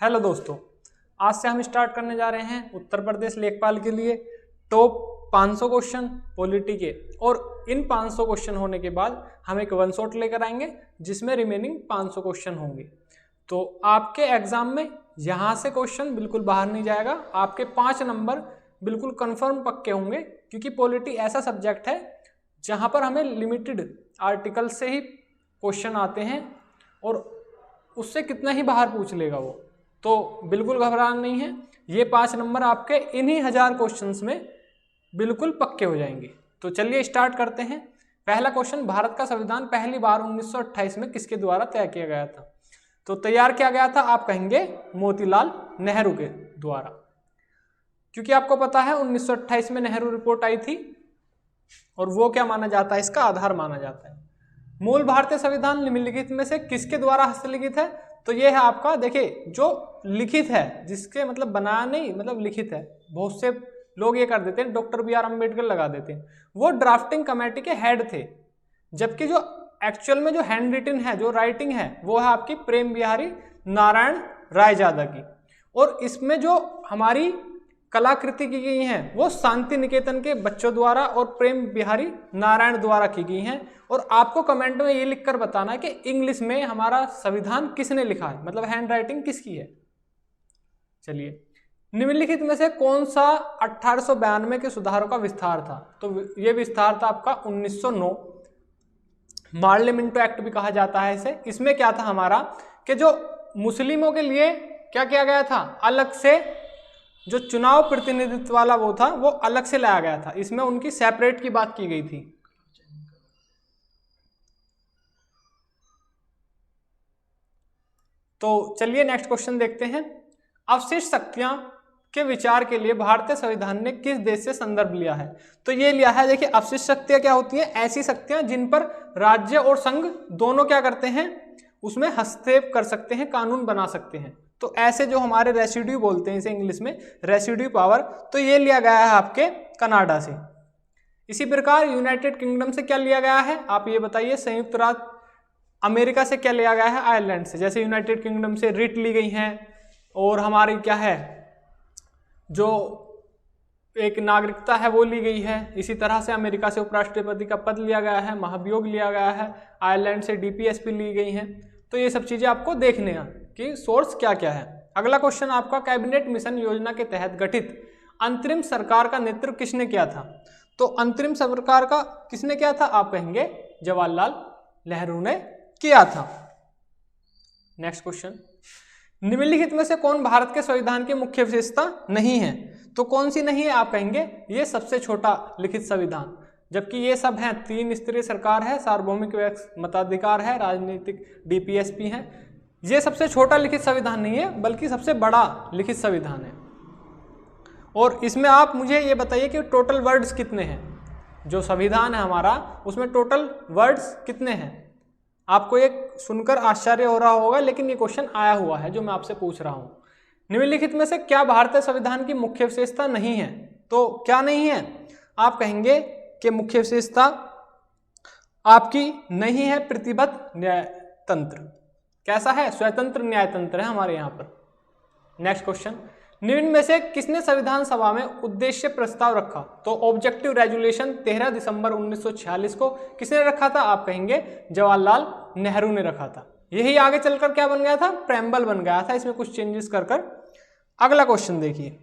Hello दोस्तों, आज से हम स्टार्ट करने जा रहे हैं उत्तर प्रदेश लेखपाल के लिए टॉप 500 क्वेश्चन पॉलिटी के। और इन 500 क्वेश्चन होने के बाद हम एक वन शॉट लेकर आएंगे जिसमें रिमेनिंग 500 क्वेश्चन होंगे। तो आपके एग्जाम में यहाँ से क्वेश्चन बिल्कुल बाहर नहीं जाएगा, आपके 5 नंबर बिल्कुल कंफर्म पक्के होंगे, क्योंकि पॉलिटी ऐसा सब्जेक्ट है जहाँ पर हमें लिमिटेड आर्टिकल से ही क्वेश्चन आते हैं और उससे कितना ही बाहर पूछ लेगा वो, तो बिल्कुल घबराना नहीं है। ये 5 नंबर आपके इन्हीं 1000 क्वेश्चंस में बिल्कुल पक्के हो जाएंगे। तो चलिए स्टार्ट करते हैं। पहला क्वेश्चन, भारत का संविधान पहली बार 1928 में किसके द्वारा तय किया गया था? तो तैयार किया गया था, आप कहेंगे मोतीलाल नेहरू के द्वारा, क्योंकि आपको पता है 1928 में नेहरू रिपोर्ट आई थी और वो क्या माना जाता है, इसका आधार माना जाता है। मूल भारतीय संविधान निम्नलिखित में से किसके द्वारा हस्तलिखित है? तो ये है आपका, देखिए जो लिखित है, जिसके मतलब बनाया नहीं, मतलब लिखित है। बहुत से लोग ये कर देते हैं, डॉक्टर बी.आर. अम्बेडकर लगा देते हैं, वो ड्राफ्टिंग कमेटी के हेड थे, जबकि जो एक्चुअल में जो हैंड रिटन है, जो राइटिंग है, वो है आपकी प्रेम बिहारी नारायण रायजादा की। और इसमें जो हमारी कलाकृति की गई हैं वो शांति निकेतन के बच्चों द्वारा और प्रेम बिहारी नारायण द्वारा की गई हैं। और आपको कमेंट में ये लिखकर बताना है कि इंग्लिश में हमारा संविधान किसने लिखा है, मतलब हैंड राइटिंग किसकी है। चलिए, निम्नलिखित में से कौन सा 1892 के सुधारों का विस्तार था? तो ये विस्तार था आपका 1909, पार्लियामेंट एक्ट भी कहा जाता है इसे। इसमें क्या था हमारा कि जो मुस्लिमों के लिए क्या किया गया था, अलग से जो चुनाव प्रतिनिधित्व वाला वो था, वो अलग से लाया गया था। इसमें उनकी सेपरेट की बात की गई थी। तो चलिए नेक्स्ट क्वेश्चन देखते हैं। अवशिष्ट शक्तियां के विचार के लिए भारतीय संविधान ने किस देश से संदर्भ लिया है? तो ये लिया है, देखिए अवशिष्ट शक्तियां क्या होती हैं? ऐसी शक्तियां जिन पर राज्य और संघ दोनों क्या करते हैं, उसमें हस्तक्षेप कर सकते हैं, कानून बना सकते हैं। तो ऐसे जो हमारे रेसिड्यू बोलते हैं इसे इंग्लिश में, रेसिड्यू पावर, तो ये लिया गया है आपके कनाडा से। इसी प्रकार यूनाइटेड किंगडम से क्या लिया गया है, आप ये बताइए। संयुक्त राज्य अमेरिका से क्या लिया गया है? आयरलैंड से। जैसे यूनाइटेड किंगडम से रिट ली गई हैं, और हमारी क्या है, जो एक नागरिकता है वो ली गई है। इसी तरह से अमेरिका से उपराष्ट्रपति का पद लिया गया है, महाभियोग लिया गया है, आयरलैंड से डीपीएसपी ली गई हैं। तो ये सब चीजें आपको देखने हैं कि सोर्स क्या क्या है। अगला क्वेश्चन आपका, कैबिनेट मिशन योजना के तहत गठित अंतरिम सरकार का नेतृत्व किसने किया था? तो अंतरिम सरकार का किसने किया था? आप कहेंगे जवाहरलाल नेहरू ने किया था। नेक्स्ट क्वेश्चन, निम्नलिखित में से कौन भारत के संविधान की मुख्य विशेषता नहीं है? तो कौन सी नहीं है? आप कहेंगे ये सबसे छोटा लिखित संविधान, जबकि ये सब हैं 3 स्तरीय सरकार है, सार्वभौमिक मताधिकार है, राजनीतिक डीपीएसपी है। ये सबसे छोटा लिखित संविधान नहीं है, बल्कि सबसे बड़ा लिखित संविधान है। और इसमें आप मुझे ये बताइए कि टोटल वर्ड्स कितने हैं? जो संविधान है हमारा, उसमें टोटल वर्ड्स कितने हैं? आपको एक सुनकर आश्चर्य हो रहा होगा, लेकिन ये क्वेश्चन आया हुआ है जो मैं आपसे पूछ रहा हूँ। निम्नलिखित में से क्या भारतीय संविधान की मुख्य विशेषता नहीं है? तो क्या नहीं है? आप कहेंगे कि मुख्य विशेषता आपकी नहीं है प्रतिबद्ध न्यायतंत्र। कैसा है? स्वतंत्र न्यायतंत्र है हमारे यहाँ पर। नेक्स्ट क्वेश्चन, निम्न में से किसने संविधान सभा में उद्देश्य प्रस्ताव रखा? तो ऑब्जेक्टिव रेजोल्यूशन 13 दिसंबर 1946 को किसने रखा था? आप कहेंगे जवाहरलाल नेहरू ने रखा था। यही आगे चलकर क्या बन गया था? प्रेम्बल बन गया था, इसमें कुछ चेंजेस कर। अगला क्वेश्चन देखिए,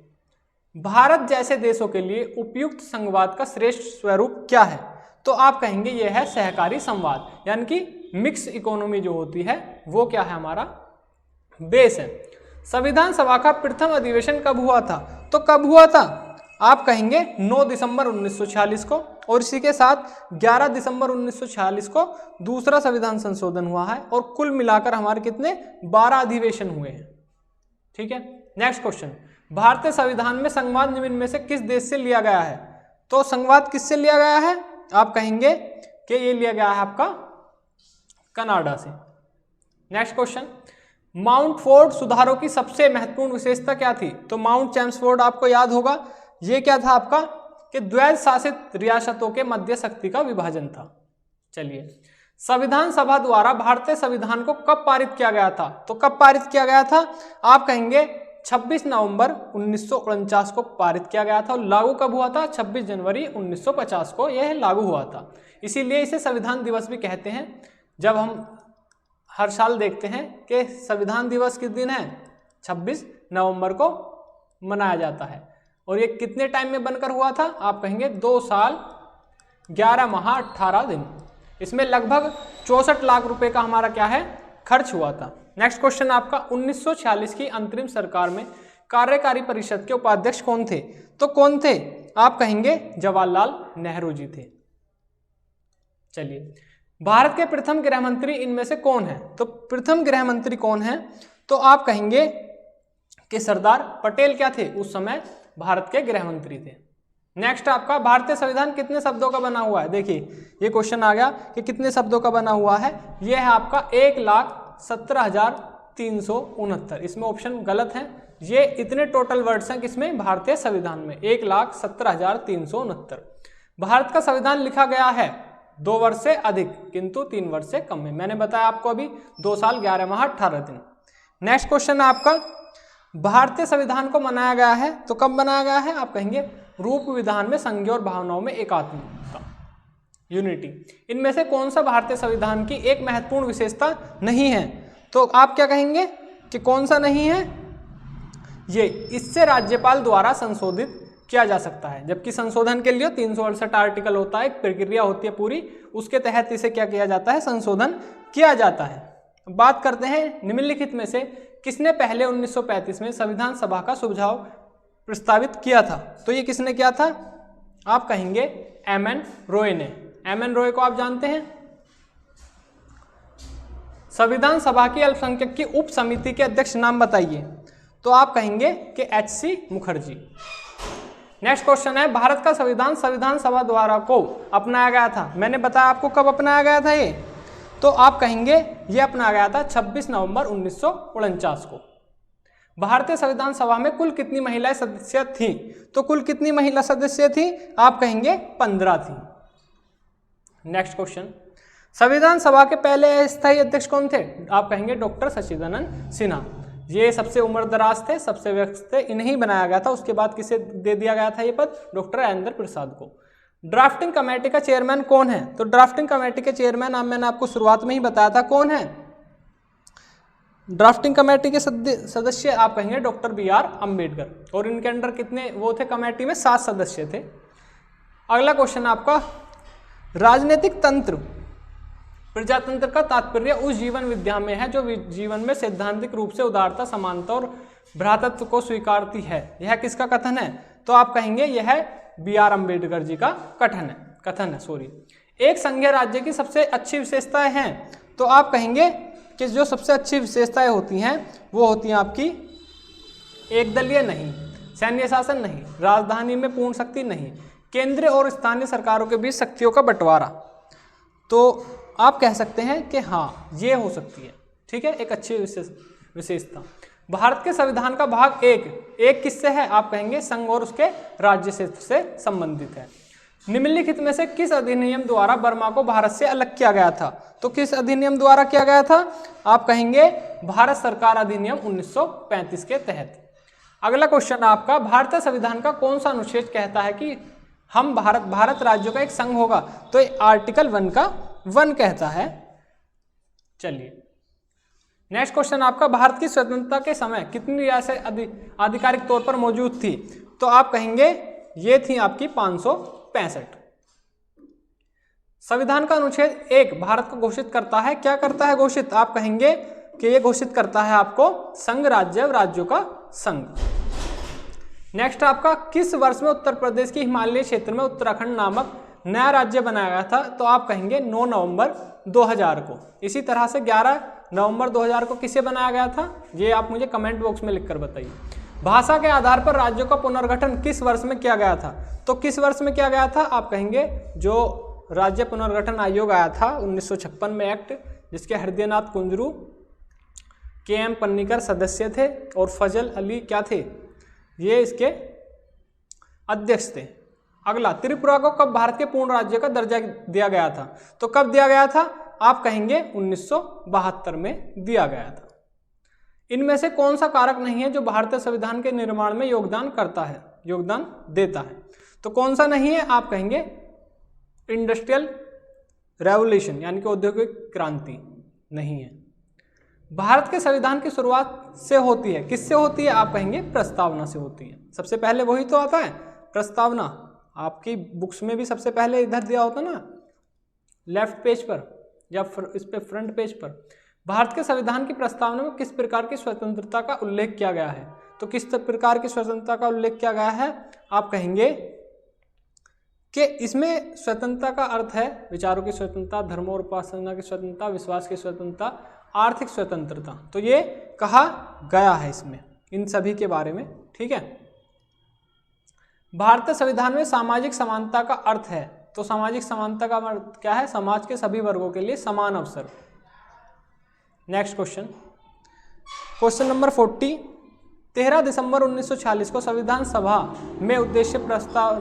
भारत जैसे देशों के लिए उपयुक्त संघवाद का श्रेष्ठ स्वरूप क्या है? तो आप कहेंगे यह है सहकारी संवाद, यानी कि मिक्स इकोनॉमी जो होती है वो क्या है, हमारा बेस है। संविधान सभा का प्रथम अधिवेशन कब हुआ था? तो कब हुआ था? आप कहेंगे 9 दिसंबर 1946 को, और इसी के साथ 11 दिसंबर 1946 को दूसरा संविधान संशोधन हुआ है, और कुल मिलाकर हमारे कितने 12 अधिवेशन हुए हैं। ठीक है। नेक्स्ट क्वेश्चन, भारतीय संविधान में संघवाद निम्न में से किस देश से लिया गया है? तो संघवाद किससे लिया गया है? आप कहेंगे कि ये लिया गया है आपका कनाडा से। नेक्स्ट क्वेश्चन, माउंट फोर्ड सुधारों की सबसे महत्वपूर्ण विशेषता क्या थी? तो माउंट चैम्सफोर्ड आपको याद होगा, ये क्या था आपका कि द्वैध शासित रियासतों के मध्य शक्ति का विभाजन था। चलिए, संविधान सभा द्वारा भारतीय संविधान को कब पारित किया गया था? तो कब पारित किया गया था? आप कहेंगे 26 नवंबर 1949 को पारित किया गया था। और लागू कब हुआ था? 26 जनवरी 1950 को यह लागू हुआ था। इसीलिए इसे संविधान दिवस भी कहते हैं। जब हम हर साल देखते हैं कि संविधान दिवस किस दिन है, 26 नवंबर को मनाया जाता है। और ये कितने टाइम में बनकर हुआ था? आप कहेंगे 2 साल 11 माह 18 दिन। इसमें लगभग 64 लाख रुपए का हमारा क्या है, खर्च हुआ था। नेक्स्ट क्वेश्चन आपका 1946 की अंतरिम सरकार में कार्यकारी परिषद के उपाध्यक्ष कौन थे? तो कौन थे? आप कहेंगे जवाहरलाल नेहरू जी थे। चलिए, भारत के प्रथम गृह मंत्री इनमें से कौन है? तो प्रथम गृह मंत्री कौन है? तो आप कहेंगे कि सरदार पटेल क्या थे, उस समय भारत के गृह मंत्री थे। नेक्स्ट आपका भारतीय संविधान कितने शब्दों का बना हुआ है? देखिए ये क्वेश्चन आ गया कि कितने शब्दों का बना हुआ है। यह है आपका 1,17,369। इसमें ऑप्शन गलत है। ये इतने टोटल वर्ड्स हैं किसमें? भारतीय संविधान में 1,17,369। भारत का संविधान लिखा गया है 2 वर्ष से अधिक किंतु 3 वर्ष से कम में। मैंने बताया आपको अभी 2 साल 11 माह 18 दिन। नेक्स्ट क्वेश्चन है आपका भारतीय संविधान को बनाया गया है तो कब बनाया गया है? आप कहेंगे रूप विधान में संघीय और भावनाओं में एकात्मता, यूनिटी। इनमें से कौन सा भारतीय संविधान की एक महत्वपूर्ण विशेषता नहीं है? तो आप क्या कहेंगे कि कौन सा नहीं है? ये इससे राज्यपाल द्वारा संशोधित किया जा सकता है, जबकि संशोधन के लिए 368 आर्टिकल होता है, एक प्रक्रिया होती है पूरी, उसके तहत इसे क्या किया जाता है? संशोधन किया जाता है। बात करते हैं निम्नलिखित में से किसने पहले 1935 में संविधान सभा का सुझाव प्रस्तावित किया था? तो ये किसने किया था? आप कहेंगे एमएन रॉय ने। एमएन रॉय को आप जानते हैं, संविधान सभा की अल्पसंख्यक की उप समिति के अध्यक्ष नाम बताइए। तो आप कहेंगे कि एचसी मुखर्जी। नेक्स्ट क्वेश्चन है भारत का संविधान संविधान सभा द्वारा को अपनाया गया था। मैंने बताया आपको कब अपनाया गया था ये, तो आप कहेंगे ये अपनाया गया था 26 नवंबर 1949 को। भारतीय संविधान सभा में कुल कितनी महिलाएं सदस्य थी? तो कुल कितनी महिला सदस्य थी? आप कहेंगे 15 थी। नेक्स्ट क्वेश्चन, संविधान सभा के पहले अस्थायी अध्यक्ष कौन थे? आप कहेंगे डॉक्टर सच्चिदानंद सिन्हा। ये सबसे उम्रदराज थे, सबसे व्यस्त थे, इन्हें बनाया गया था। उसके बाद किसे दे दिया गया था ये पद? डॉक्टर राजेंद्र प्रसाद को। ड्राफ्टिंग कमेटी का चेयरमैन कौन है? तो ड्राफ्टिंग कमेटी के चेयरमैन मैंने आपको शुरुआत में ही बताया था कौन है। ड्राफ्टिंग कमेटी के सदस्य आप कहेंगे डॉक्टर BR अम्बेडकर। और इनके अंडर कितने वो थे कमेटी में? 7 सदस्य थे। अगला क्वेश्चन आपका राजनीतिक तंत्र प्रजातंत्र का तात्पर्य उस जीवन विद्या में है जो जीवन में सैद्धांतिक रूप से उदारता, समानता और भ्रातृत्व को स्वीकारती है। यह किसका कथन है? तो आप कहेंगे यह BR अम्बेडकर जी का कथन है। एक संघीय राज्य की सबसे अच्छी विशेषताएं हैं, तो आप कहेंगे कि जो सबसे अच्छी विशेषताएं होती हैं वो होती हैं आपकी एकदलीय नहीं, सैन्य शासन नहीं, राजधानी में पूर्ण शक्ति नहीं, केंद्रीय और स्थानीय सरकारों के बीच शक्तियों का बंटवारा। तो आप कह सकते हैं कि हाँ ये हो सकती है, ठीक है, एक अच्छी विशेषता। भारत के संविधान का भाग एक किससे है? आप कहेंगे संघ और उसके राज्य क्षेत्र से संबंधित है। निम्नलिखित में से किस अधिनियम द्वारा बर्मा को भारत से अलग किया गया था? तो किस अधिनियम द्वारा किया गया था? आप कहेंगे भारत सरकार अधिनियम 1935 के तहत। अगला क्वेश्चन आपका भारतीय संविधान का कौन सा अनुच्छेद कहता है कि हम भारत राज्यों का एक संघ होगा? तो आर्टिकल 1 का 1 कहता है। चलिए नेक्स्ट क्वेश्चन आपका भारत की स्वतंत्रता के समय कितनी रियासतें आधिकारिक तौर पर मौजूद थी? तो आप कहेंगे ये थी आपकी 565। संविधान का अनुच्छेद 1 भारत को घोषित करता है, क्या करता है घोषित? आप कहेंगे कि ये घोषित करता है आपको संघ राज्य और राज्यों का संघ। नेक्स्ट आपका किस वर्ष में उत्तर प्रदेश के हिमालय क्षेत्र में उत्तराखंड नामक नया राज्य बनाया गया था? तो आप कहेंगे 9 नवंबर 2000 को। इसी तरह से 11 नवंबर 2000 को किसे बनाया गया था? ये आप मुझे कमेंट बॉक्स में लिखकर बताइए। भाषा के आधार पर राज्यों का पुनर्गठन किस वर्ष में किया गया था? तो किस वर्ष में किया गया था? आप कहेंगे जो राज्य पुनर्गठन आयोग आया था 1956 में एक्ट, जिसके हृदयनाथ कुंजरू, KM पन्नीकर सदस्य थे और फजल अली क्या थे? ये इसके अध्यक्ष थे। अगला त्रिपुरा को कब भारत के पूर्ण राज्य का दर्जा दिया गया था? तो कब दिया गया था? आप कहेंगे 1972 में दिया गया था। इनमें से कौन सा कारक नहीं है जो भारतीय संविधान के निर्माण में योगदान करता है, योगदान देता है? तो कौन सा नहीं है? आप कहेंगे इंडस्ट्रियल रेवोल्यूशन यानी कि औद्योगिक क्रांति नहीं है। भारत के संविधान की शुरुआत से होती है, किससे होती है? आप कहेंगे प्रस्तावना से होती है। सबसे पहले वही तो आता है प्रस्तावना। आपकी बुक्स में भी सबसे पहले इधर दिया होता ना, लेफ्ट पेज पर या इस पे फ्रंट पेज पर, भारत के संविधान की प्रस्तावना में किस प्रकार की स्वतंत्रता का उल्लेख किया गया है? तो किस प्रकार की स्वतंत्रता का उल्लेख किया गया है? आप कहेंगे कि इसमें स्वतंत्रता का अर्थ है विचारों की स्वतंत्रता, धर्म और उपासना की स्वतंत्रता, विश्वास की स्वतंत्रता, आर्थिक स्वतंत्रता। तो ये कहा गया है इसमें इन सभी के बारे में, ठीक है। भारतीय संविधान में सामाजिक समानता का अर्थ है, तो सामाजिक समानता का अर्थ क्या है? समाज के सभी वर्गों के लिए समान अवसर। नेक्स्ट क्वेश्चन, क्वेश्चन नंबर 40, 13 दिसंबर 1946 को संविधान सभा में उद्देश्य प्रस्ताव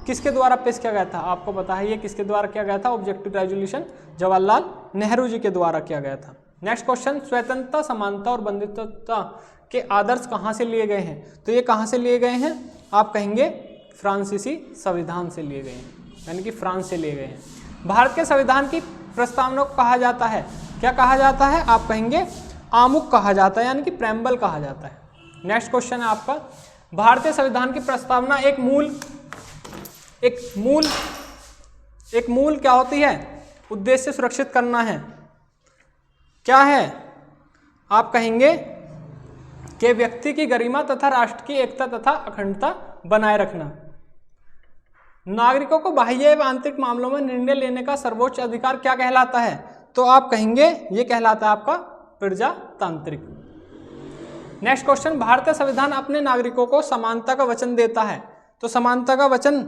किसके द्वारा पेश किया गया था? आपको पता है ये किसके द्वारा किया गया था? ऑब्जेक्टिव रेजोल्यूशन जवाहरलाल नेहरू जी के द्वारा किया गया था। नेक्स्ट क्वेश्चन, स्वतंत्रता, समानता और बंधुत्वता के आदर्श कहाँ से लिए गए हैं? तो ये कहाँ से लिए गए हैं? आप कहेंगे फ्रांसीसी संविधान से लिए गए हैं, यानी कि फ्रांस से लिए गए हैं। भारत के संविधान की प्रस्तावना को कहा जाता है, क्या कहा जाता है? आप कहेंगे आमुख कहा जाता है, यानी कि प्रेम्बल कहा जाता है। नेक्स्ट क्वेश्चन है आपका, भारतीय संविधान की प्रस्तावना एक मूल क्या होती है? उद्देश्य सुरक्षित करना है, क्या है? आप कहेंगे कि व्यक्ति की गरिमा तथा राष्ट्र की एकता तथा अखंडता बनाए रखना। नागरिकों को बाह्य एवं आंतरिक मामलों में निर्णय लेने का सर्वोच्च अधिकार क्या कहलाता है? तो आप कहेंगे ये कहलाता है आपका प्रजातांत्रिक। नेक्स्ट क्वेश्चन, भारतीय संविधान अपने नागरिकों को समानता का वचन देता है, तो समानता का वचन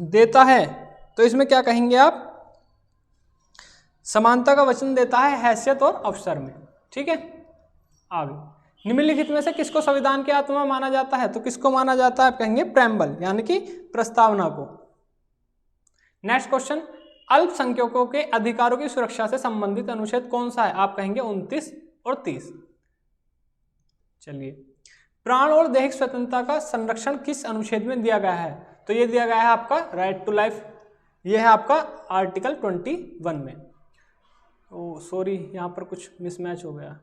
देता है तो इसमें क्या कहेंगे आप? समानता का वचन देता है हैसियत और अवसर में, ठीक है। आगे, निम्नलिखित में से किसको संविधान की आत्मा माना जाता है? तो किसको माना जाता है? आप कहेंगे प्रेम्बल, यानी कि प्रस्तावना को। नेक्स्ट क्वेश्चन, अल्पसंख्यकों के अधिकारों की सुरक्षा से संबंधित अनुच्छेद कौन सा है? आप कहेंगे 29 और 30। चलिए, प्राण और दैहिक स्वतंत्रता का संरक्षण किस अनुच्छेद में दिया गया है? तो ये दिया गया है आपका राइट टू लाइफ, ये है आपका आर्टिकल 21 में। ओ सॉरी, यहाँ पर कुछ मिसमैच हो गया,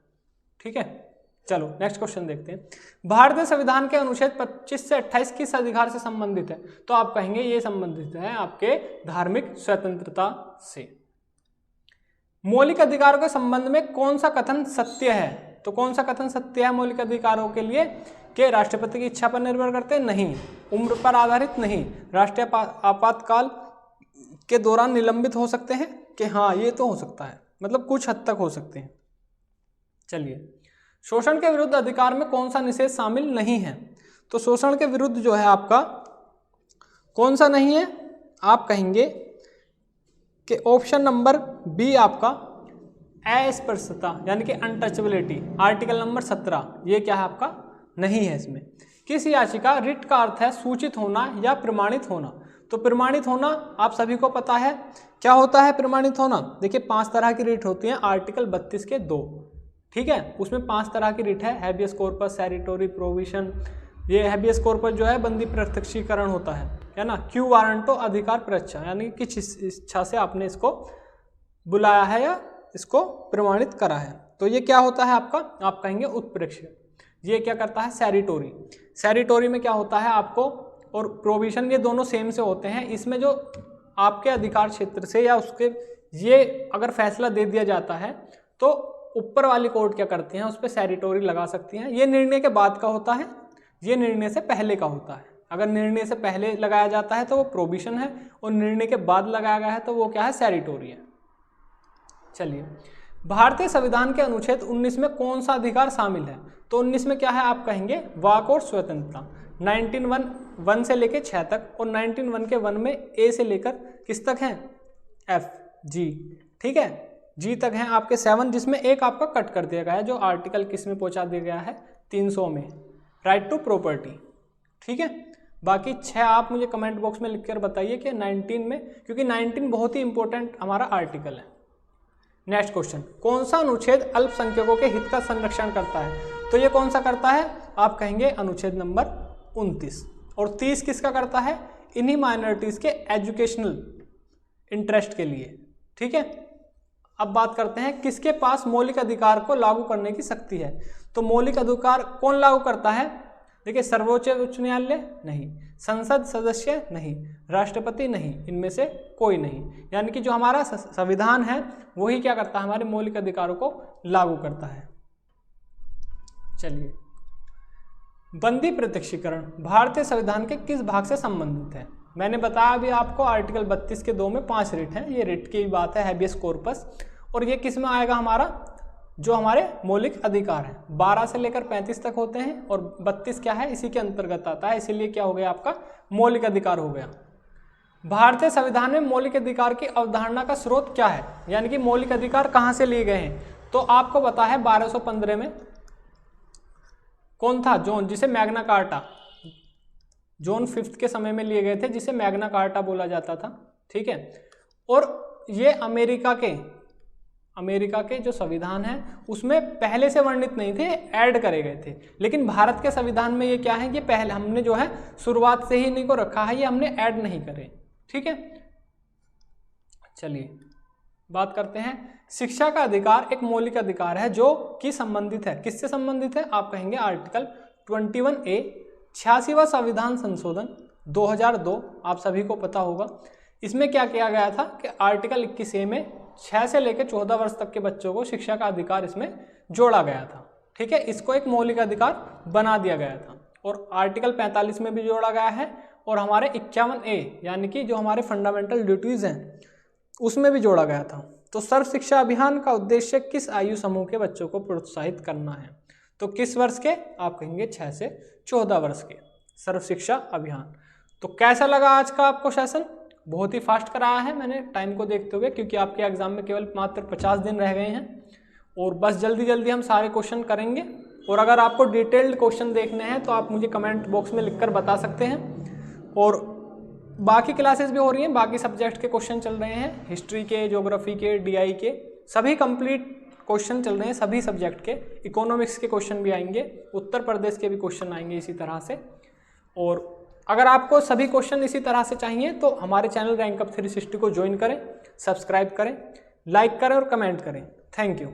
ठीक है। चलो नेक्स्ट क्वेश्चन देखते हैं, भारतीय संविधान के अनुच्छेद 25 से 28 किस अधिकार से संबंधित है? तो आप कहेंगे ये संबंधित है आपके धार्मिक स्वतंत्रता से। मौलिक अधिकारों के संबंध में कौन सा कथन सत्य है? तो कौन सा कथन सत्य है मौलिक अधिकारों के लिए? कि राष्ट्रपति की इच्छा पर निर्भर करते हैं? नहीं। उम्र पर आधारित? नहीं। राष्ट्रीय आपातकाल के दौरान निलंबित हो सकते हैं? कि हाँ ये तो हो सकता है, मतलब कुछ हद तक हो सकते हैं। चलिए, शोषण के विरुद्ध अधिकार में कौन सा निषेध शामिल नहीं है? तो शोषण के विरुद्ध जो है आपका कौन सा नहीं है? आप कहेंगे कि ऑप्शन नंबर बी आपका अस्पृश्यता यानी कि अनटचेबिलिटी, आर्टिकल नंबर 17, ये क्या है आपका? नहीं है इसमें। किस याचिका, रिट का अर्थ है सूचित होना या प्रमाणित होना, तो प्रमाणित होना आप सभी को पता है क्या होता है प्रमाणित होना। देखिए 5 तरह की रिट होती हैं, आर्टिकल 32 के 2, ठीक है। उसमें 5 तरह की रिट है, हैबियस कॉर्पस, सैरिटोरी, प्रोविशन। ये हैबियस कॉर्पस जो है बंदी प्रत्यक्षीकरण होता है ना। क्यू वारंटो, अधिकार परीक्षा, यानी कि किस इच्छा से आपने इसको बुलाया है या इसको प्रमाणित करा है, तो ये क्या होता है आपका? आप कहेंगे उत्प्रेक्षित। ये क्या करता है? सैरिटोरी। सैरिटोरी में क्या होता है आपको, और प्रोविजन, ये दोनों सेम से होते हैं। इसमें जो आपके अधिकार क्षेत्र से या उसके ये अगर फैसला दे दिया जाता है तो ऊपर वाली कोर्ट क्या करती हैं, उस पर सैरिटोरी लगा सकती हैं। ये निर्णय के बाद का होता है, ये निर्णय से पहले का होता है। अगर निर्णय से पहले लगाया जाता है तो वो प्रोविजन है, और निर्णय के बाद लगाया गया है तो वो क्या है? सैरिटोरी है। चलिए, भारतीय संविधान के अनुच्छेद 19 में कौन सा अधिकार शामिल है? तो 19 में क्या है? आप कहेंगे वाक और स्वतंत्रता। 19(1) से लेकर 6 तक, और 19(1) के 1 में ए से लेकर किस तक है? एफ, जी, ठीक है, जी तक है आपके 7, जिसमें एक आपका कट कर दिया गया है, जो आर्टिकल किस में पहुंचा दिया गया है? 300 में, राइट टू प्रॉपर्टी, ठीक है। बाकी 6 आप मुझे कमेंट बॉक्स में लिखकर बताइए कि 19 में, क्योंकि 19 बहुत ही इंपॉर्टेंट हमारा आर्टिकल है, नेक्स्ट क्वेश्चन, कौन सा अनुच्छेद अल्पसंख्यकों के हित का संरक्षण करता है? तो ये कौन सा करता है? आप कहेंगे अनुच्छेद नंबर 29। और 30 किसका करता है? इन्हीं माइनॉरिटीज के एजुकेशनल इंटरेस्ट के लिए। ठीक है, अब बात करते हैं किसके पास मौलिक अधिकार को लागू करने की शक्ति है। तो मौलिक अधिकार कौन लागू करता है? देखिए, सर्वोच्च उच्च न्यायालय नहीं, संसद सदस्य नहीं, राष्ट्रपति नहीं, इनमें से कोई नहीं। यानी कि जो हमारा संविधान है वही क्या करता है? हमारे मौलिक अधिकारों को लागू करता है। चलिए, बंदी प्रत्यक्षीकरण भारतीय संविधान के किस भाग से संबंधित है? मैंने बताया अभी आपको आर्टिकल 32 के 2 में 5 रिट हैं। ये रिट की बात है, हैबियस कॉर्पस। और ये किस में आएगा? हमारा जो हमारे मौलिक अधिकार है 12 से लेकर 35 तक होते हैं और 32 क्या है? इसी के अंतर्गत आता है। इसीलिए क्या हो गया? आपका मौलिक अधिकार हो गया। भारतीय संविधान में मौलिक अधिकार की अवधारणा का स्रोत क्या है? यानी कि मौलिक अधिकार कहाँ से लिए गए हैं? तो आपको पता है 1215 में कौन था? जॉन, जिसे मैग्ना कार्टा, जॉन 5 के समय में लिए गए थे, जिसे मैग्ना कार्टा बोला जाता था। ठीक है, और ये अमेरिका के जो संविधान है उसमें पहले से वर्णित नहीं थे, ऐड करे गए थे। लेकिन भारत के संविधान में ये क्या है कि पहले हमने जो है शुरुआत से ही इन्हीं को रखा है, ये हमने ऐड नहीं करे। ठीक है, चलिए बात करते हैं। शिक्षा का अधिकार एक मौलिक अधिकार है जो कि संबंधित है, किससे संबंधित है? आप कहेंगे आर्टिकल 21A 86वां संविधान संशोधन 2002, आप सभी को पता होगा। इसमें क्या किया गया था कि आर्टिकल 21A में 6 से लेकर 14 वर्ष तक के बच्चों को शिक्षा का अधिकार इसमें जोड़ा गया था। ठीक है, इसको एक मौलिक अधिकार बना दिया गया था। और आर्टिकल 45 में भी जोड़ा गया है और हमारे 51A यानी कि जो हमारे फंडामेंटल ड्यूटीज हैं उसमें भी जोड़ा गया था। तो सर्व शिक्षा अभियान का उद्देश्य किस आयु समूह के बच्चों को प्रोत्साहित करना है? तो किस वर्ष के? आप कहेंगे 6 से 14 वर्ष के, सर्व शिक्षा अभियान। तो कैसा लगा आज का आपको सेशन? बहुत ही फास्ट कराया है मैंने टाइम को देखते हुए, क्योंकि आपके एग्जाम में केवल मात्र 50 दिन रह गए हैं और बस जल्दी जल्दी हम सारे क्वेश्चन करेंगे। और अगर आपको डिटेल्ड क्वेश्चन देखने हैं तो आप मुझे कमेंट बॉक्स में लिखकर बता सकते हैं। और बाकी क्लासेस भी हो रही हैं, बाकी सब्जेक्ट के क्वेश्चन चल रहे हैं, हिस्ट्री के, ज्योग्राफी के, DI के, सभी कंप्लीट क्वेश्चन चल रहे हैं सभी सब्जेक्ट के। इकोनॉमिक्स के क्वेश्चन भी आएंगे, उत्तर प्रदेश के भी क्वेश्चन आएंगे इसी तरह से। और अगर आपको सभी क्वेश्चन इसी तरह से चाहिए तो हमारे चैनल रैंक अप 360 को ज्वाइन करें, सब्सक्राइब करें, लाइक करें और कमेंट करें। Thank you.